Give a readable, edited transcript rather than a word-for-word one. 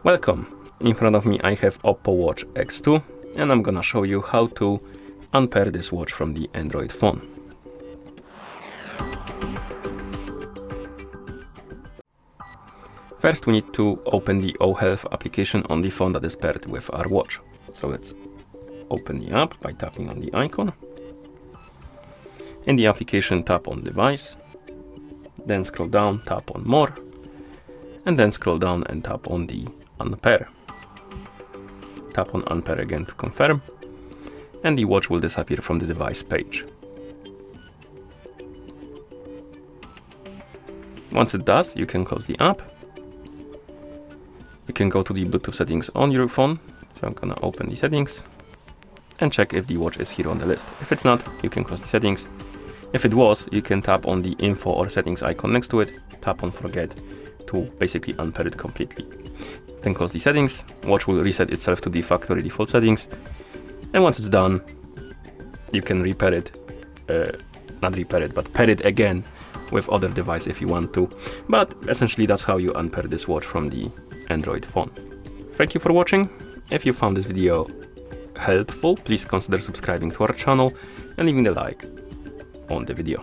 Welcome! In front of me I have OPPO Watch X2 and I'm gonna show you how to unpair this watch from the Android phone. First we need to open the OHELF application on the phone that is paired with our watch. So let's open the app by tapping on the icon. In the application, tap on Device, then scroll down, tap on More, and then scroll down and tap on the Unpair. Tap on Unpair again to confirm, and the watch will disappear from the device page. Once it does, you can close the app. You can go to the Bluetooth settings on your phone. So I'm gonna open the settings and check if the watch is here on the list. If it's not, you can close the settings. If it was, you can tap on the info or settings icon next to it, tap on forget to basically unpair it completely. Then close the settings, watch will reset itself to the factory default settings, and once it's done, you can repair it, not repair it, but pair it again with other device if you want to. But essentially that's how you unpair this watch from the Android phone. Thank you for watching. If you found this video helpful, please consider subscribing to our channel and leaving a like on the video.